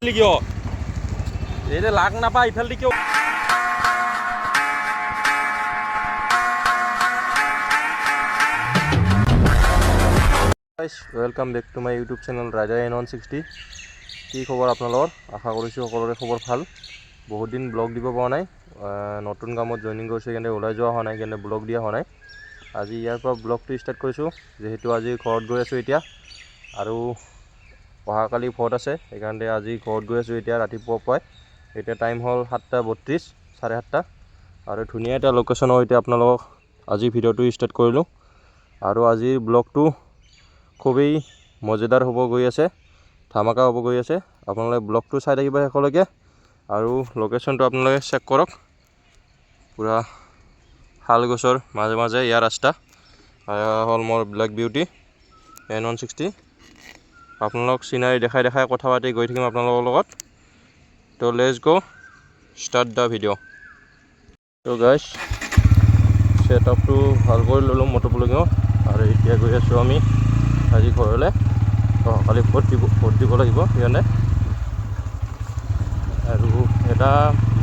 কিয় এই লাগ নাপায় ইফালে কিয় welcome back to my YouTube channel ৰাজা N160 কি খবৰ আপোনালোকৰ আশা কৰিছোঁ সকলোৰে খবৰ ভাল বহুত দিন ব্লগ দিব পৰা নাই নতুন কামত জইনিং কৰিছোঁ কিন্তু ওলাই যোৱা হোৱা নাই কিন্তু ব্লগ দিয়া হোৱা নাই আজি ইয়াৰ পৰা ব্লগটো ষ্টাৰ্ট কৰিছোঁ যেহেতু আজি ঘৰত গৈ আছোঁ এতিয়া আৰু অহাকালি ভোট আছে সেইকাৰণে আজি ঘৰত গৈ আছোঁ এতিয়া ৰাতিপুৱা পুৱাই এতিয়া টাইম হ'ল 7:32 7:30 আৰু ধুনীয়া এটা লোকেশ্যনৰ এতিয়া আপোনালোকক আজি ভিডিঅ'টো ষ্টাৰ্ট কৰিলোঁ আৰু আজিৰ ব্লগটো খুবেই মজাদাৰ হ'ব গৈ আছে ধামাকা হ'ব গৈ আছে আপোনালোকে ব্লগটো চাই থাকিব শেষলৈকে আৰু লোকেশ্যনটো আপোনালোকে চেক কৰক পুৰা শাল গছৰ মাজে মাজে ইয়াৰ ৰাস্তা হ'ল মোৰ ব্লেক বিউটি N160 আপোনালোক চিনাৰী দেখাই কথা পাতি গৈ থাকিম আপোনালোকৰ লগত তো let's go start the video' তো গাইজ ছেটআপটো ভাল কৰি ল'লোঁ মটৰ ব্লগিঙৰ আৰু এতিয়া গৈ আছোঁ আমি আজি ঘৰলৈ কালি ভোট দিব লাগিব সেইকাৰণে আৰু এটা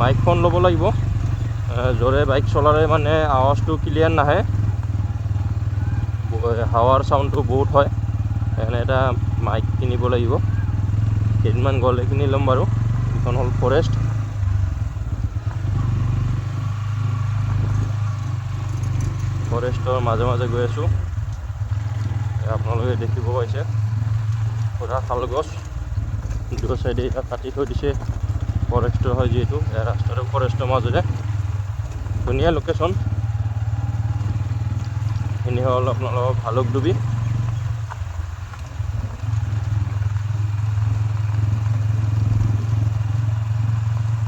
মাইক ফোন ল'ব লাগিব জোৰে বাইক চলালে মানে আৱাজটো ক্লিয়াৰ নাহে হাৱাৰ চাউণ্ডটো বহুত হয় সেইকাৰণে এটা মাইক কিনিব লাগিব কেইদিনমান গ'লে কিনি ল'ম বাৰু এইখন হ'ল ফৰেষ্টৰ মাজে মাজে গৈ আছোঁ আপোনালোকে দেখিব পাইছে পুৰা শাল গছ দুটা চাইডে কাটি থৈ দিছে ফৰেষ্টৰ হয় যিহেতু ৰাস্তাটো ফৰেষ্টৰ মাজেৰে ধুনীয়া লোকেশ্যন এনে হ'ল আপোনালোকৰ ভালুকডুবি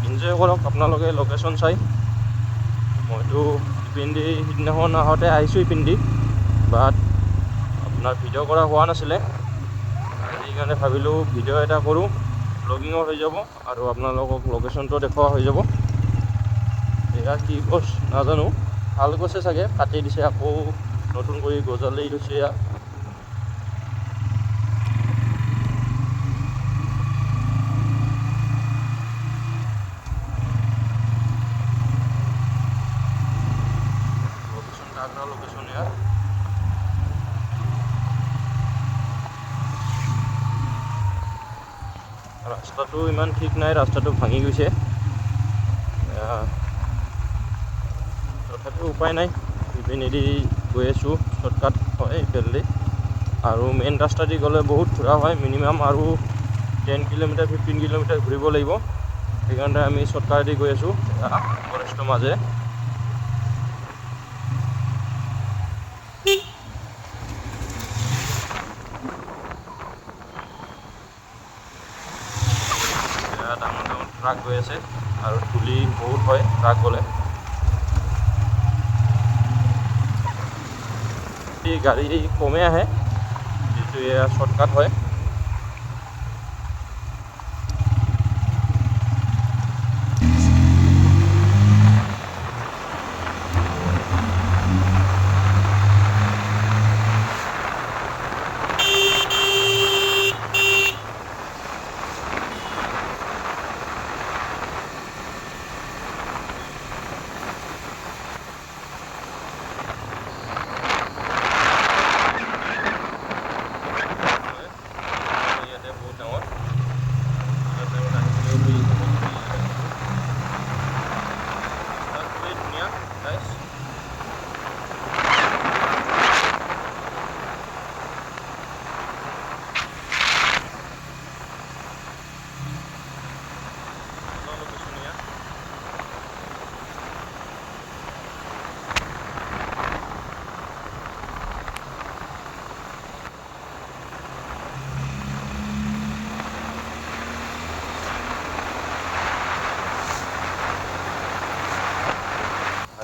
এনজয় কৰক আপোনালোকে লোকেশ্যন চাই মইতো ইপিন্ধি সিদিনাখন আহোঁতে আহিছোঁ ইপিন্ধি বাট আপোনাৰ ভিডিঅ' কৰা হোৱা নাছিলে সেইকাৰণে ভাবিলোঁ ভিডিঅ' এটা কৰোঁ ব্লগিঙো হৈ যাব আৰু আপোনালোকক লোকেশ্যনটো দেখুওৱা হৈ যাব এয়া কি গছ নাজানো ভাল গছে চাগে কাটি দিছে আকৌ নতুন কৰি গজালি থৈছে ইয়াত লোকেশ্যন ইয়াত ৰাস্তাটো ইমান ঠিক নাই ৰাস্তাটো ভাঙি গৈছে তথাপিও উপায় নাই ইপিনেদি গৈ আছোঁ শ্বৰ্টকাট হয় ইফালেদি আৰু মেইন ৰাস্তা দি গ'লে বহুত ঘূৰা হয় মিনিমাম আৰু 10 কিলোমিটাৰ 15 কিলোমিটাৰ ঘূৰিব লাগিব সেইকাৰণে আমি শ্বৰ্টকাটেদি গৈ আছোঁ ফৰেষ্টৰ মাজে ডাঙৰ ডাঙৰ ট্ৰাক গৈ আছে আৰু ধূলি বহুত হয় ট্ৰাক গ'লে গাড়ী কমে আহে যিহেতু এয়া শ্বৰ্টকাট হয়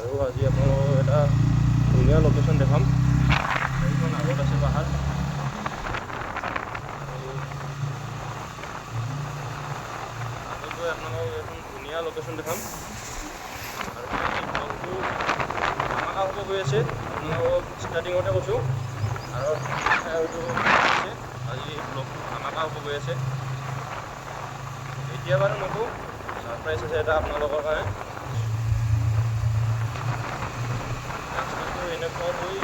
আৰু আজি আপোনালোকক এটা ধুনীয়া লোকেশ্যন দেখাম এইখন আগত আছে পাহাৰ আগত গৈ আপোনালোকক এখন ধুনীয়া লোকেশ্যন দেখাম আৰু ব্লগটো ধামাকা হ'ব গৈ আছে আপোনালোকক ষ্টাৰ্টিঙতে কৈছোঁ আৰু হয়তো আজি ব্লগটো গৈ আছে। এতিয়া বাৰু নকওঁ, ছাৰপ্ৰাইজ আছে এটা আপোনালোকৰ কাৰণে। ৰাস্তাটো এনেকুৱা গৈ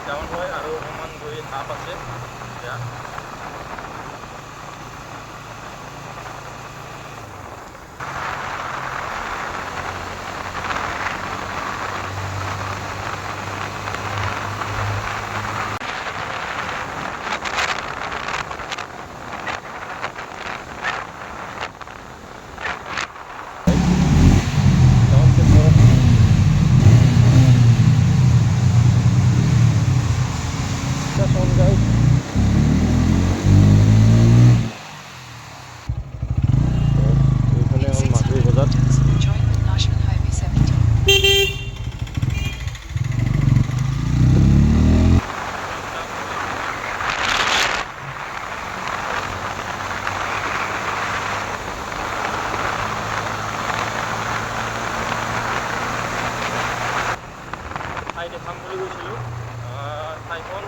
ডাউন হয় আৰু অকণমান গৈ আপ আছে এতিয়া। ঠাই দেখাম বুলি গৈছিলোঁ, ঠাইখন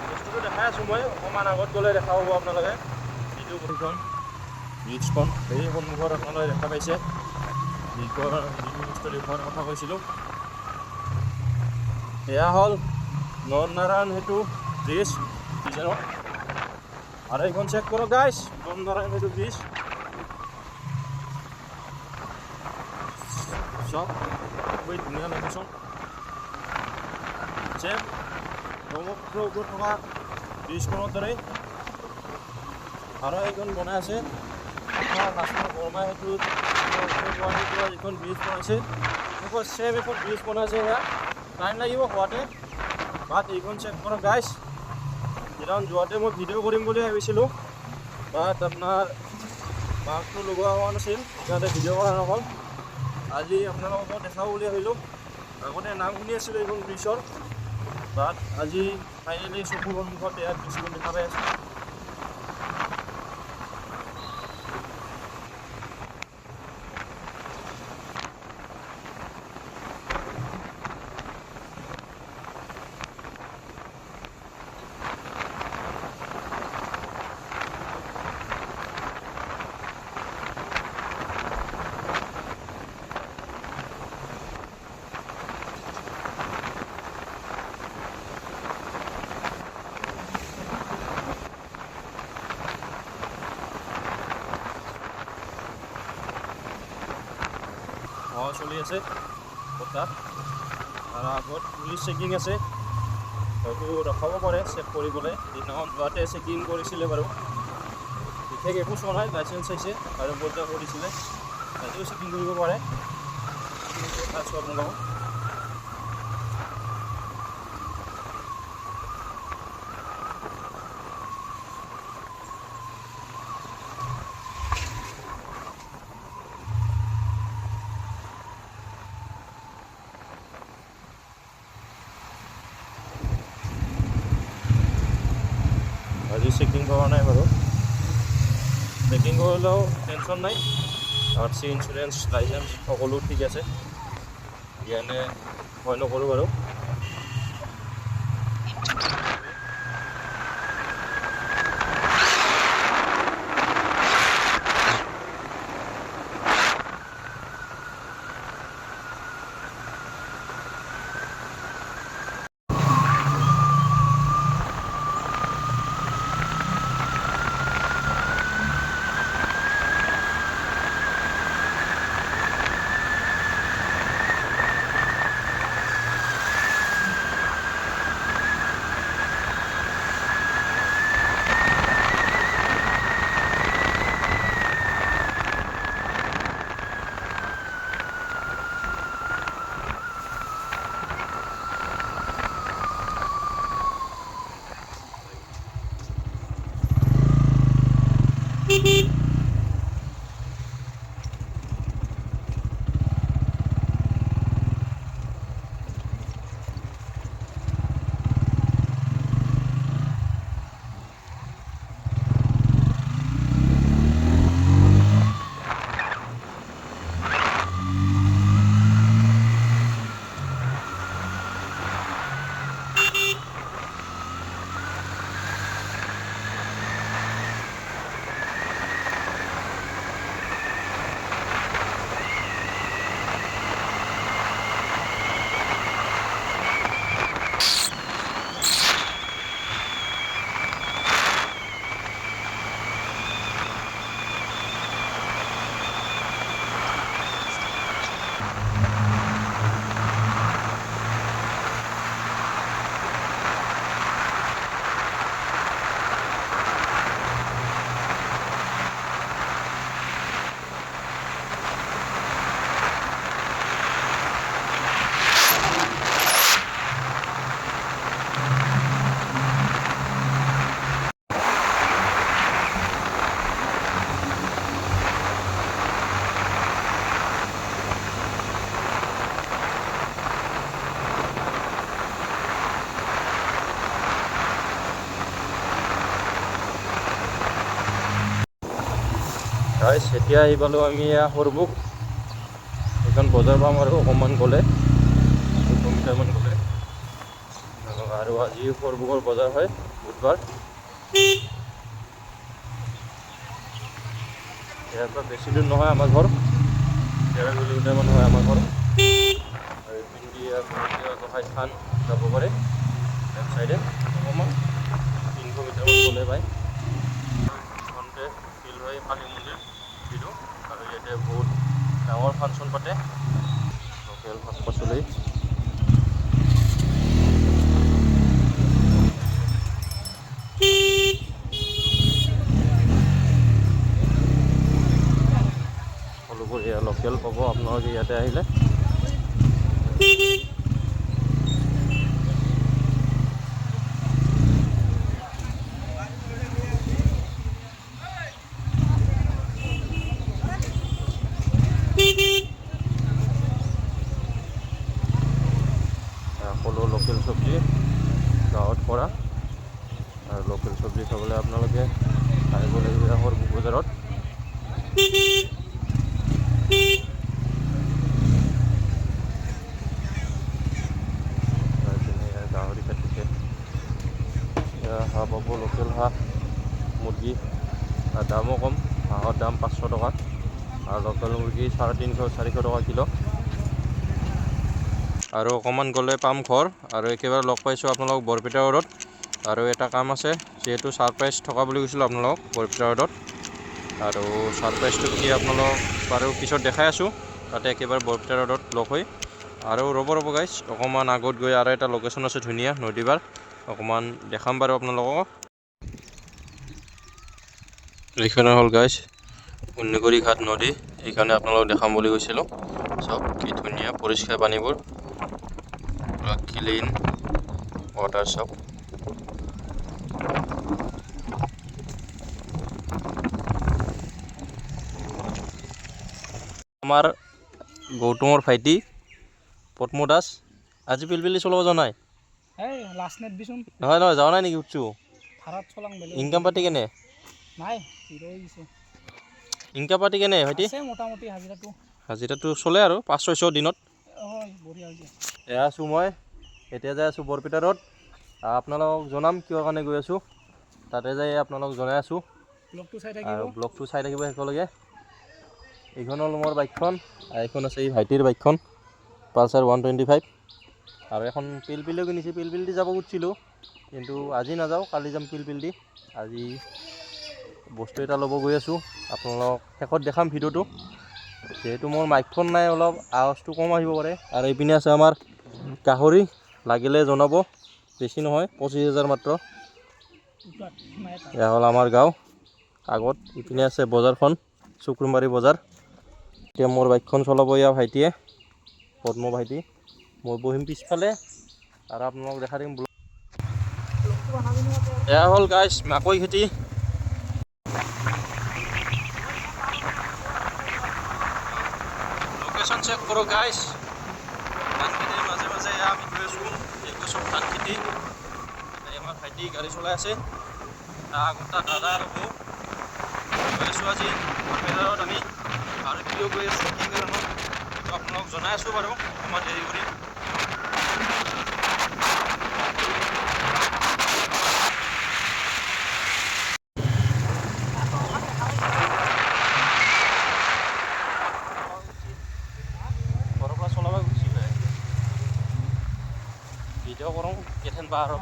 বস্তুটো দেখাই আছোঁ মই, অকণমান আগত গ'লে দেখা পাব আপোনালোকে। যিটো প্ৰতিখন ব্ৰিজখন সেই সন্মুখত আপোনালোকে দেখা পাইছে, ব্ৰিজৰ স্থলীখনৰ কথা কৈছিলোঁ। এয়া হ'ল নৰনাৰায়ণ সেতু ব্ৰিজ ডিজাইনত। আৰু এইখন চেক কৰক গাইছ, নৰনাৰায়ণ সেতু ব্ৰিজ চব খুবেই ধুনীয়া লোকেশ্যন। চেম ব্ৰহ্মপুত্ৰৰ ওপৰত থকা ব্ৰিজখনৰ দৰেই আৰু এইখন বনাই আছে লাষ্টৰ বৰমাই সেতুত যিখন ব্ৰিজ বনাইছে সেইখন চেম এখন ব্ৰিজ বনাইছে। সেয়া টাইম লাগিব হোৱাতে, বাট এইখন চেক কৰক গাইছ। যিখন যোৱাতে মই ভিডিঅ' কৰিম বুলি ভাবিছিলোঁ, বাট আপোনাৰ মাৰ্কটো লগোৱা হোৱা নাছিল, সেইকাৰণে ভিডিঅ' কৰা নহ'ল। আজি আপোনালোকক দেখাওঁ বুলি ভাবিলোঁ। আগতে নাম শুনি আছিলোঁ এইখন ব্ৰিজৰ, বাট আজি ফাইনেলি চকুৰ সন্মুখত ইয়াত ব্ৰিজখন দেখা পাই আছোঁ। চলি আছে তাত, আৰু আগত পুলিচ চেকিং আছে, হয়তো ৰখাব পাৰে চেক কৰিবলৈ। সেইদিনাখন যোৱাতে চেকিং কৰিছিলে বাৰু, বিশেষ একো চোৱা নাই, লাইচেঞ্চ চাইছে আৰু বজাৰ কৰিছিলে, তাতেও চেকিং কৰিব পাৰে। চাইছোঁ আপোনালোকক। আজি চেকিং কৰা নাই বাৰু, চেকিং কৰিলেও টেনশ্যন নাই, আৰচি ইঞ্চুৰেঞ্চ লাইচেঞ্চ সকলো ঠিক আছে, সেইকাৰণে ভয় নকৰোঁ বাৰু। গাইছ এতিয়া আহি পালোঁ আমি সৰবুক। এইখন বজাৰ পাম আৰু অকণমান গ'লে 2 কিলোমিটাৰমান গ'লে। আৰু আজি সৰবুকৰ বজাৰ হয় বুধবাৰ। ইয়াৰ পৰা বেছি দূৰ নহয় আমাৰ ঘৰ, 13 কিলোমিটাৰমান হয় আমাৰ ঘৰ। আৰু এইপিনেদি গোসাঁই থান যাব পাৰে লেফ্ট চাইডে অকণমান 300 মিটাৰমান গ'লে পায়। এইখনতে ফিল্ড হয় কালী মন্দিৰ বিহু, আৰু ইয়াতে বহুত ডাঙৰ ফাংচন পাতে লোকেল শাক পাচলি। সকলোবোৰ এয়া লোকেল পাব আপোনালোকে ইয়াতে আহিলে। সকলো লোকেল চব্জি গাঁৱত কৰা, আৰু লোকেল চব্জি খাবলৈ আপোনালোকে আহিব লাগিব সৰবুক বজাৰত। গাহৰি কাটিছে, হাঁহ পাব, লোকেল হাঁহ মুৰ্গী, আৰু দামো কম। হাঁহৰ দাম 500 টকা আৰু লোকেল মুৰ্গী 350-400 টকা কিলো। আৰু অকণমান গ'লে পাম ঘৰ, আৰু একেবাৰে লগ পাইছোঁ আপোনালোক বৰপেটা ৰোডত। আৰু এটা কাম আছে, যিহেতু ছাৰপ্ৰাইজ থকা বুলি কৈছিলোঁ আপোনালোকক বৰপেটা ৰোডত, আৰু ছাৰপ্ৰাইজটো কি আপোনালোক বাৰু পিছত দেখাই আছোঁ। তাতে একেবাৰে বৰপেটা ৰোডত লগ হৈ, আৰু ৰ'ব গাইছ, অকণমান আগত গৈ আৰু এটা লোকেশ্যন আছে ধুনীয়া নদী পাৰ, অকণমান দেখাম বাৰু আপোনালোকক। এইখনে হ'ল গাইছ উন্নিকৰি ঘাট নদী, এইকাৰণে আপোনালোকক দেখাম বুলি কৈছিলোঁ। চব কি ধুনীয়া পৰিষ্কাৰ পানীবোৰ, পুৰা ক্লিন ৱাটাৰ চব। আমাৰ গৌতমৰ ভাইটি পদ্ম দাস আজি পিলপিলি চলাব যোৱা নাই? নহয় যোৱা নাই নেকি? সুধছোঁ ইনকাম পাতি কেনে? ইনকাম পাতি কেনে ভাইটি? মোটামুটি হাজিৰাটো চলে আৰু 500-600 দিনত। এয়া আছোঁ মই, এতিয়া যাই আছোঁ বৰপেটা ৰোড। আপোনালোকক জনাম কিয় কাৰণে গৈ আছোঁ, তাতে যাই আপোনালোকক জনাই আছোঁ। আৰু ব্লগটো চাই থাকিব শেষলৈকে। এইখন হ'ল মোৰ বাইকখন, এইখন আছে এই ভাইটিৰ বাইকখন পালচাৰ 125, আৰু এখন পিলপিলিও কিনিছে। পিলপিলি যাব খুজিছিলোঁ, কিন্তু আজি নাযাওঁ, কালি যাম পিলপিলি। আজি বস্তু এটা ল'ব গৈ আছোঁ, আপোনালোকক শেষত দেখাম ভিডিঅ'টো। যিহেতু মোৰ মাইকখন নাই, অলপ আৱাজটো কম আহিব পাৰে। আৰু এইপিনে আছে আমাৰ গাহৰি, লাগিলে জনাব, বেছি নহয় 25,000 মাত্ৰ। এয়া হ'ল আমাৰ গাঁও আগত। ইপিনে আছে বজাৰখন, চুকুৰমাৰী বজাৰ। এতিয়া মোৰ বাইকখন চলাব এয়া ভাইটিয়ে, পদ্ম ভাইটি। মই বহিম পিছফালে, আৰু আপোনালোকক দেখাই দিম। এয়া হ'ল গাইছ মাকৈ খেতি। লোকেশ্যন চেক কৰক গাইছ, ধান খেতিৰ মাজে মাজে এয়া আমি গৈ আছোঁ। এইটো চব ধান খেতি। আমাৰ ভাইটি গাড়ী চলাই আছে, আগত দাদা আৰু বৌ গৈ আছোঁ আজি বৰপেটাত। আমি আৰু ভিডিঅ' গৈ আছোঁ, কি কাৰণত সেইটো আপোনালোকক জনাই আছোঁ বাৰু অকণমান দেৰি কৰি। ঘৰৰ পৰা চলাব গৈছিলে ভিডিঅ' কৰোঁ কেথেন বা আৰু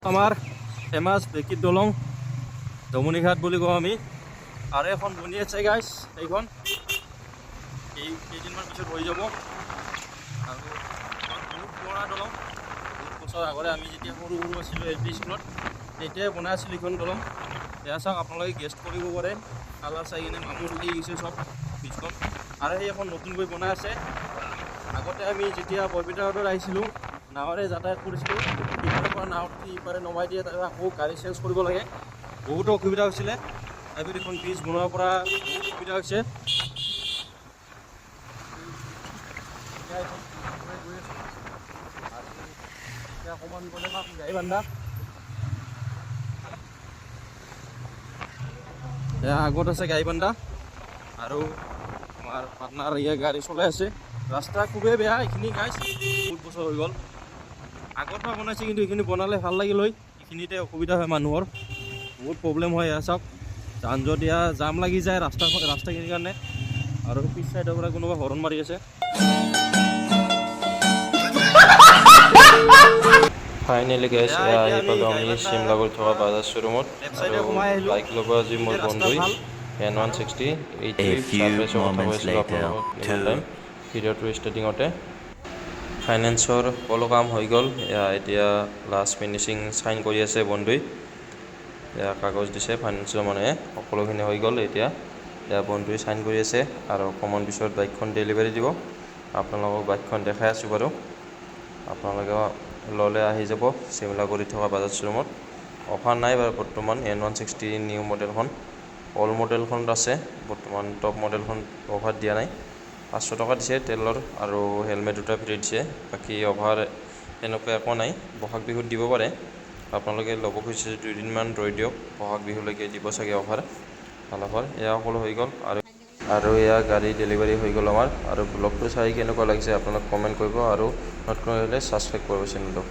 আমাৰ ফেমাছ বেকিত দলং, দমনিঘাট বুলি কওঁ আমি। আৰু এখন বনি আছে গাইছ, এইখন কেইদিনমান পিছত হৈ যাব। আৰু বহুত পুৰণা দলং, বহুত বছৰ আগতে আমি যেতিয়া সৰু আছিলোঁ LP স্কুলত, তেতিয়াই বনাই আছিলোঁ এইখন দলং। এয়া চাওক, আপোনালোকে গেষ্ট কৰিব পাৰে, কালাৰ চাই কিনে মামুৰ লাগি গৈছে চব পিছখন। আৰু সেই এখন নতুনকৈ বনাই আছে। আগতে আমি যেতিয়া বৰপেটা ৰোডত আহিছিলোঁ, নাৱেৰে যাতায়াত কৰিছিলোঁ। ইপাৰৰ পৰা নাও ইপাৰে নমাই দিয়ে, তাৰপিছত আকৌ গাড়ী চেঞ্জ কৰিব লাগে, বহুতো অসুবিধা হৈছিলে। তাৰপিছত এখন ব্ৰিজ বনোৱাৰ পৰা বহুত সুবিধা হৈছে। অকণমান গ'লে পাম গাইবান্ধা। আগত আছে গাইবান্ধা আৰু আমাৰ পাৰ্টনাৰ গাড়ী চলাই আছে। ৰাস্তা খুবেই বেয়া এইখিনি গাইছ, বহুত বছৰ হৈ গ'ল। আগৰ পৰা বনাইছে কিন্তু এইখিনি বনালে ভাল লাগিল হয়। এইখিনিতে অসুবিধা হয় মানুহৰ, বহুত প্ৰব্লেম হয়। এয়া চাওক যান জঁট, এয়া জাম লাগি যায় ৰাস্তাখিনিৰ কাৰণে। আৰু পিছ চাইডৰ পৰা কোনোবা হৰণ মাৰি আছে। ফাইনেলি গাইছ আহি পালোঁ আমি চিমলাগুৰিত থকা বাজাজ শ্ব'ৰুমত। আৰু বাইক ল'ব আজি মোৰ বন্ধুই N160 এইটোৱে ছাৰপ্ৰাইজৰ কথা কৈছিলোঁ আপোনালোকক ইমান টাইম ভিডিঅ'টোৰ ষ্টাৰ্টিঙতে। ফাইনেন্সৰ সকলো কাম হৈ গ'ল। এতিয়া লাষ্ট ফিনিচিং চাইন কৰি আছে বন্ধুই। কাগজ দিছে ফাইনেন্সৰ মানুহে, সকলোখিনি হৈ গ'ল। এতিয়া বন্ধুৱে চাইন কৰি আছে আৰু অকণমান পিছত বাইকখন ডেলিভাৰী দিব। আপোনালোকক বাইকখন দেখাই আছোঁ বাৰু, আপোনালোকে ল'লে আহি যাব চিমলাগুৰিত থকা বাজাজ শ্ব'ৰুমত। অফাৰ নাই বাৰু বৰ্তমান N160 নিউ মডেলখন, অল্ড মডেলখনত আছে। বৰ্তমান টপ মডেলখন অফাৰ দিয়া নাই। 500 টকা দিছে তেলৰ আৰু হেলমেট দুটা ফ্ৰী দিছে। বাকী অফাৰ তেনেকুৱা একো নাই। বহাগ বিহুত দিব পাৰে, আপোনালোকে ল'ব খুজিছে 2দিনমান ৰৈ দিয়ক, বহাগ বিহুলৈকে দিব চাগে অফাৰ, ভাল অফাৰ। এয়া সকলো হৈ গ'ল আৰু এয়া গাড়ী ডেলিভাৰী হৈ গ'ল আমাৰ। আৰু ব্লগটো চাই কেনেকুৱা লাগিছে আপোনালোক কমেণ্ট কৰিব আৰু নতুন হ'লে ছাবস্ক্ৰাইব কৰিব চেনেলটো।